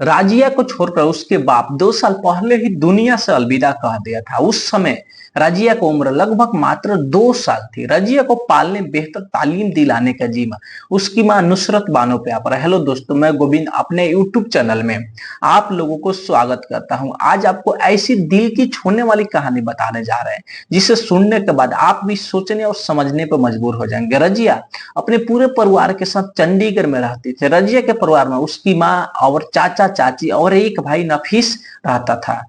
राजिया को छोड़कर उसके बाप 2 साल पहले ही दुनिया से अलविदा कह दिया था। उस समय रजिया की उम्र लगभग मात्र 2 साल थी। रजिया को पालने, बेहतर तालीम दिलाने का जिम्मा उसकी मां नुसरत बानो पे आ पड़ा। हेलो दोस्तों, मैं गोविंद अपने यूट्यूब चैनल में आप लोगों को स्वागत करता हूं। आज आपको ऐसी दिल की छूने वाली कहानी बताने जा रहे हैं जिसे सुनने के बाद आप भी सोचने और समझने पर मजबूर हो जाएंगे। रजिया अपने पूरे परिवार के साथ चंडीगढ़ में रहती थी। रजिया के परिवार में उसकी माँ और चाचा चाची और एक भाई नफीस रहता था।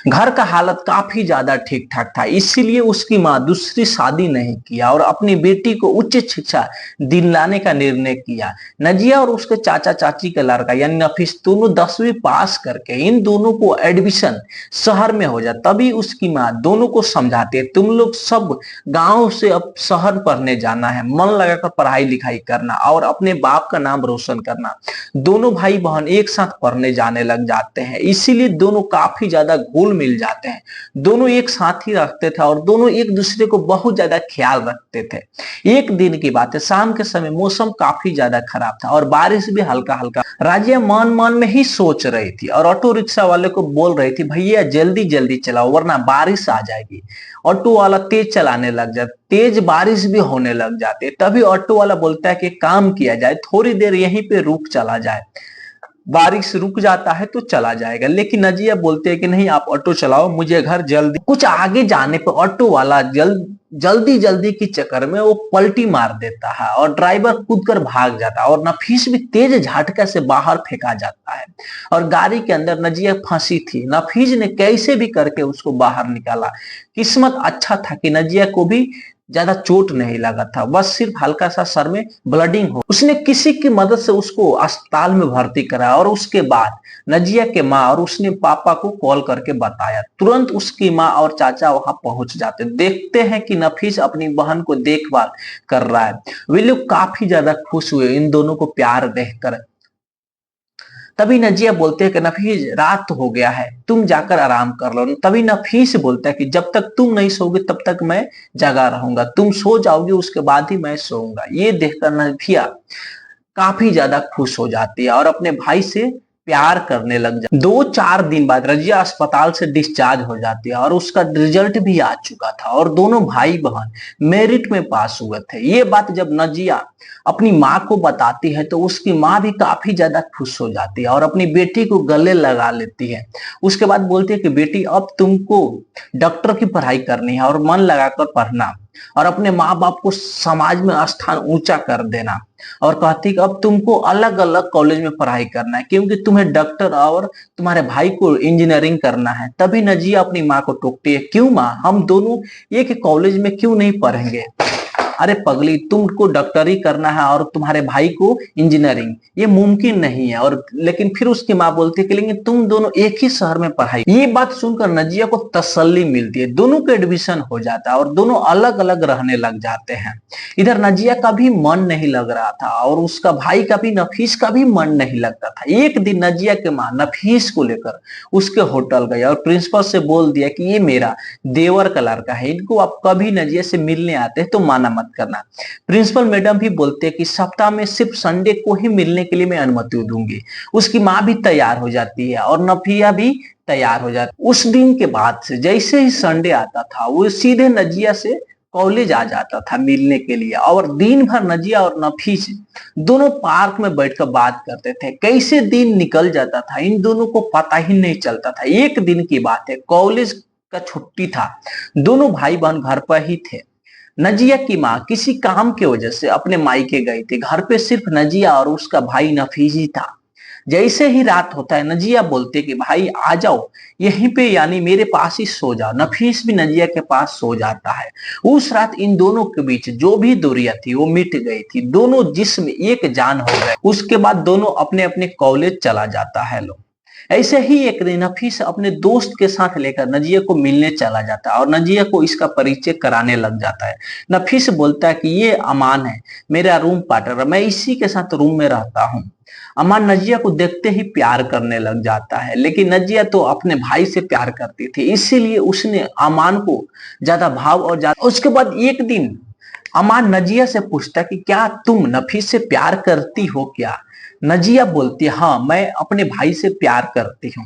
घर का हालत काफी ज्यादा ठीक ठाक था, इसीलिए उसकी मां दूसरी शादी नहीं किया और अपनी बेटी को उच्च शिक्षा दिलाने का निर्णय किया। नजिया और उसके चाचा चाची का लड़का यानी नफीस दोनों 10वीं पास करके इन दोनों को एडमिशन शहर में हो जाए। तभी उसकी माँ दोनों को समझाती है, तुम लोग सब गांव से अब शहर पढ़ने जाना है, मन लगाकर पढ़ाई लिखाई करना और अपने बाप का नाम रोशन करना। दोनों भाई बहन एक साथ पढ़ने जाने लग जाते हैं, इसीलिए दोनों काफी ज्यादा घुल मिल जाते हैं। दोनों एक साथ ही रखते थे और दोनों एक दूसरे को बहुत ज्यादा ख्याल रखते थे। एक दिन की बात है, शाम के समय मौसम काफी ज्यादा खराब था और बारिश भी हल्का हल्का। राजिया मन मन में ही सोच रही थी और ऑटो रिक्शा वाले को बोल रही थी, भैया जल्दी जल्दी चलाओ वरना बारिश आ जाएगी। ऑटो वाला तेज चलाने लग जाता, तेज बारिश भी होने लग जाती। तभी ऑटो वाला बोलता है कि काम किया जाए, थोड़ी देर यहीं पे रुक चला जाए, बारिश रुक जाता है तो चला जाएगा। लेकिन नजिया बोलते हैं कि नहीं, आप ऑटो चलाओ, मुझे घर जल्दी। कुछ आगे जाने पर ऑटो वाला जल्दी जल्दी के चक्कर में वो पलटी मार देता है और ड्राइवर कूद कर भाग जाता है और नफीस भी तेज झटका से बाहर फेंका जाता है और गाड़ी के अंदर नजिया फंसी थी। नफीस ने कैसे भी करके उसको बाहर निकाला। किस्मत अच्छा था कि नजिया को भी ज्यादा चोट नहीं लगा था, बस सिर्फ हल्का सा सर में ब्लडिंग हो। उसने किसी की मदद से उसको अस्पताल में भर्ती कराया और उसके बाद नजिया के माँ और उसने पापा को कॉल करके बताया। तुरंत उसकी माँ और चाचा वहां पहुंच जाते, देखते हैं कि नफीस अपनी बहन को देखभाल कर रहा है। वे लोग काफी ज्यादा खुश हुए इन दोनों को प्यार देखकर। तभी नजिया बोलते हैं कि नफीस रात तो हो गया है, तुम जाकर आराम कर लो। तभी नफीस बोलता है कि जब तक तुम नहीं सोओगे तब तक मैं जगा रहूंगा, तुम सो जाओगे उसके बाद ही मैं सोऊंगा। ये देखकर नफिया काफी ज्यादा खुश हो जाती है और अपने भाई से प्यार करने लग जाती है। 2-4 दिन बाद रजिया अस्पताल से डिस्चार्ज हो जाती है और उसका रिजल्ट भी आ चुका था और दोनों भाई बहन मेरिट में पास हुए थे। ये बात जब नजिया अपनी माँ को बताती है तो उसकी माँ भी काफी ज्यादा खुश हो जाती है और अपनी बेटी को गले लगा लेती है। उसके बाद बोलती है कि बेटी अब तुमको डॉक्टर की पढ़ाई करनी है और मन लगाकर पढ़ना और अपने माँ बाप को समाज में स्थान ऊंचा कर देना। और कहती कि अब तुमको अलग अलग कॉलेज में पढ़ाई करना है क्योंकि तुम्हें डॉक्टर और तुम्हारे भाई को इंजीनियरिंग करना है। तभी नजिया अपनी माँ को टोकती है, क्यों माँ, हम दोनों एक कॉलेज में क्यों नहीं पढ़ेंगे? अरे पगली, तुमको डॉक्टरी करना है और तुम्हारे भाई को इंजीनियरिंग, ये मुमकिन नहीं है। और लेकिन फिर उसकी माँ बोलती है कि लेकिन तुम दोनों एक ही शहर में पढ़ाई। ये बात सुनकर नजिया को तसल्ली मिलती है, दोनों का एडमिशन हो जाता है और दोनों अलग अलग रहने लग जाते हैं। इधर नजिया का भी मन नहीं लग रहा था और उसका भाई का भी, नफीस का भी मन नहीं लगता था। एक दिन नजिया के माँ नफीस को लेकर उसके होटल गई और प्रिंसिपल से बोल दिया कि ये मेरा देवर का लड़का है, इनको आप कभी नजिया से मिलने आते हैं तो माना मत करना। प्रिंसिपल मैडम भी बोलते हैं कि सप्ताह में सिर्फ संडे को ही मिलने के लिए मैं अनुमति दूंगी। उसकी माँ भी तैयार हो जाती है और नफिया भी तैयार हो जाती। उस दिन के बाद से जैसे ही संडे आता था वो सीधे नजिया से कॉलेज आ जाता था मिलने के लिए और दिन भर नजिया और नफीस दोनों पार्क में बैठकर बात करते थे। कैसे दिन निकल जाता था इन दोनों को पता ही नहीं चलता था। एक दिन की बात है, कॉलेज का छुट्टी था, दोनों भाई बहन घर पर ही थे। नजिया की माँ किसी काम की वजह से अपने मायके गई थी, घर पे सिर्फ नजिया और उसका भाई नफीस ही था। जैसे ही रात होता है नजिया बोलते कि भाई आ जाओ यहीं पे, यानी मेरे पास ही सो जाओ। नफीस भी नजिया के पास सो जाता है। उस रात इन दोनों के बीच जो भी दूरियां थी वो मिट गई थी, दोनों जिस्म एक जान हो गए। उसके बाद दोनों अपने अपने कॉलेज चला जाता है। लोग ऐसे ही एक दिन नफीस अपने दोस्त के साथ लेकर नजिया को मिलने चला जाता है और नजिया को इसका परिचय कराने लग जाता है। नफीस बोलता है कि ये अमान है, मेरा रूम पार्टनर, मैं इसी के साथ रूम में रहता हूँ। अमान नजिया को देखते ही प्यार करने लग जाता है, लेकिन नजिया तो अपने भाई से प्यार करती थी, इसीलिए उसने अमान को ज्यादा भाव और ज्यादा। उसके बाद एक दिन अमान नजिया से पूछता कि क्या तुम नफीस से प्यार करती हो क्या? नजिया बोलती है, हाँ मैं अपने भाई से प्यार करती हूँ।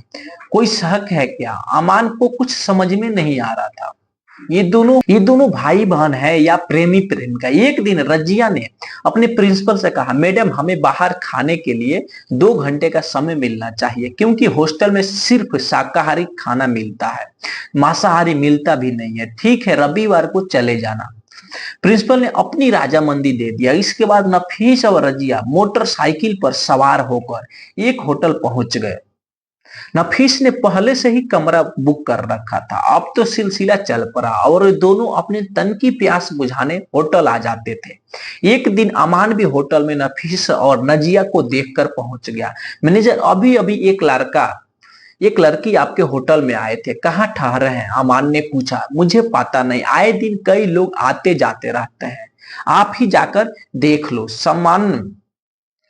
कोई शक है क्या? अमान को कुछ समझ में नहीं आ रहा था। ये दोनों भाई बहन है या प्रेमी प्रेमिका। एक दिन रजिया ने अपने प्रिंसिपल से कहा, मैडम हमें बाहर खाने के लिए 2 घंटे का समय मिलना चाहिए, क्योंकि हॉस्टल में सिर्फ शाकाहारी खाना मिलता है, मांसाहारी मिलता भी नहीं है। ठीक है, रविवार को चले जाना। प्रिंसिपल ने अपनी राजामंदी दे दिया। इसके बाद नफीस और रजिया मोटरसाइकिल पर सवार होकर एक होटल पहुंच गए। नफीस ने पहले से ही कमरा बुक कर रखा था। अब तो सिलसिला चल पड़ा और दोनों अपने तन की प्यास बुझाने होटल आ जाते थे। एक दिन अमान भी होटल में नफीस और नजिया को देखकर पहुंच गया। मैनेजर, अभी अभी एक लड़की आपके होटल में आए थे, कहाँ ठहरे हैं? अमान ने पूछा। मुझे पता नहीं, आए दिन कई लोग आते जाते रहते हैं, आप ही जाकर देख लो।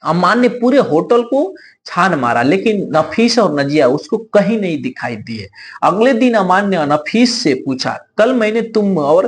अम्मान ने पूरे होटल को छान मारा, लेकिन नफीस और नजिया उसको कहीं नहीं दिखाई दिए। अगले दिन अमान ने नफीस से पूछा, कल मैंने तुम और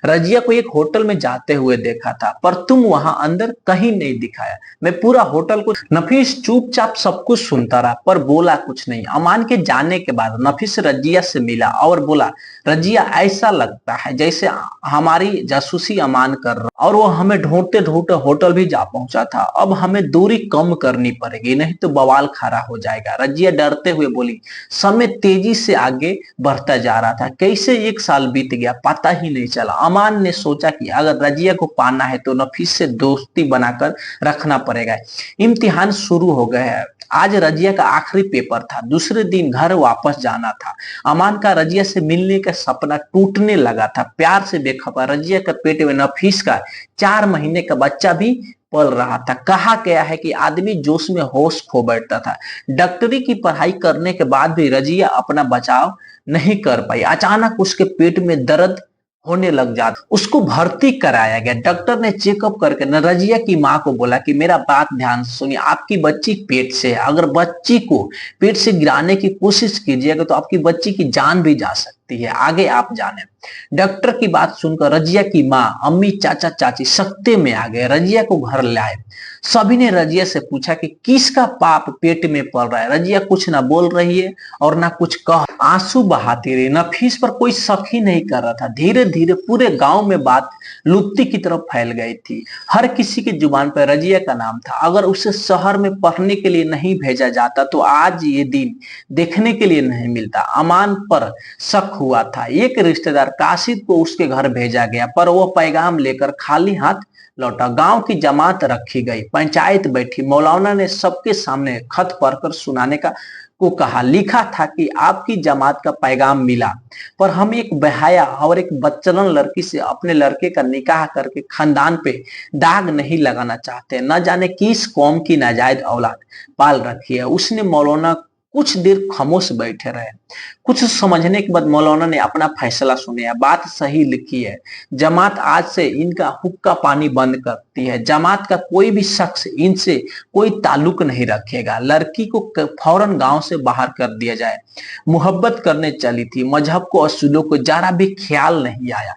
रजिया को एक होटल में जाते हुए देखा था, पर तुम वहां अंदर कहीं नहीं दिखाया। मैं पूरा होटल को। नफीस चुपचाप सब कुछ सुनता रहा पर बोला कुछ नहीं। अमान के जाने के बाद नफीस रजिया से मिला और बोला, रजिया ऐसा लगता है जैसे हमारी जासूसी अमान कर रहा, और वो हमें ढूंढते ढूंढते होटल भी जा पहुंचा था। अब हमें दूरी कम करनी पड़ेगी, नहीं तो बवाल खड़ा हो जाएगा। रजिया डरते हुए बोली। समय तेजी से आगे बढ़ता जा रहा था। कैसे 1 साल बीत गया पता ही नहीं चला। अमान ने सोचा कि अगर रजिया को पाना है तो नफीस से दोस्ती बनाकर रखना पड़ेगा। इम्तिहान शुरू हो गए हैं। आज रजिया का आखिरी पेपर था। दूसरे दिन घर वापस जाना था। अमान का रजिया से मिलने का सपना टूटने लगा था। प्यार से बेखबर रजिया का पेट में नफीस का 4 महीने का बच्चा भी पल रहा था। कहा गया है कि आदमी जोश में होश खो बैठता था। डॉक्टरी की पढ़ाई करने के बाद भी रजिया अपना बचाव नहीं कर पाई। अचानक उसके पेट में दर्द होने लग जाता। उसको भर्ती कराया गया। डॉक्टर ने चेकअप करके रजिया की माँ को बोला कि मेरा बात ध्यान से सुनिए, आपकी बच्ची पेट से है, अगर बच्ची को पेट से गिराने की कोशिश कीजिएगा तो आपकी बच्ची की जान भी जा सकती है, आगे आप जाने। डॉक्टर की बात सुनकर रजिया की माँ, अम्मी, चाचा, चाची सख्ते में आ गए। रजिया को घर लाए। सभी ने रजिया से पूछा कि किसका पाप पेट में पल रहा है। रजिया कुछ ना बोल रही है और ना कुछ कह, आंसू बहाती रही। नफीस पर कोई शक ही नहीं कर रहा था। धीरे धीरे पूरे गांव में बात लुत्ती की तरफ फैल गई थी। हर किसी की जुबान पर रजिया का नाम था। अगर उसे शहर में पढ़ने के लिए नहीं भेजा जाता तो आज ये दिन देखने के लिए नहीं मिलता। अमान पर शक हुआ था। एक रिश्तेदार कासिद को उसके घर भेजा गया, पर वो पैगाम लेकर खाली हाथ लौटा। गांव की जमात रखी गई, पंचायत बैठी। मौलाना ने सबके सामने खत पढ़कर सुनाने को कहा। लिखा था कि आपकी जमात का पैगाम मिला, पर हम एक बेहया और एक बदचलन लड़की से अपने लड़के का निकाह करके खानदान पे दाग नहीं लगाना चाहते। न जाने किस कौम की नाजायज औलाद पाल रखी है। उसने मौलाना कुछ देर खामोश बैठे रहे। कुछ समझने के बाद मौलाना ने अपना फैसला सुनाया। बात सही लिखी है। जमात आज से इनका हुक्का पानी बंद करती है। जमात का कोई भी शख्स इनसे कोई ताल्लुक नहीं रखेगा। लड़की को फौरन गांव से बाहर कर दिया जाए। मोहब्बत करने चली थी। मजहब को, असूलों को जरा भी ख्याल नहीं आया।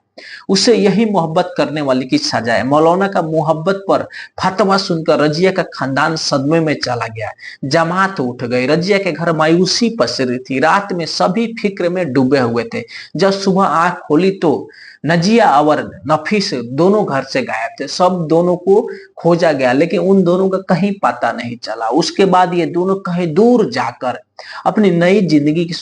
उसे यही मोहब्बत करने वाले की सजा है। मौलाना का मोहब्बत पर फतवा सुनकर रजिया का खानदान सदमे में चला गया। जमात उठ गई। रजिया के घर मायूसी पसरी थी। रात में सभी फिक्र में डूबे हुए थे। जब सुबह आंख खोली तो नजिया और नफीस दोनों घर से गायब थे। सब दोनों को खोजा गया, लेकिन उन दोनों का कहीं पता नहीं चला। उसके बाद ये दोनों कहीं दूर जाकर अपनी नई जिंदगी की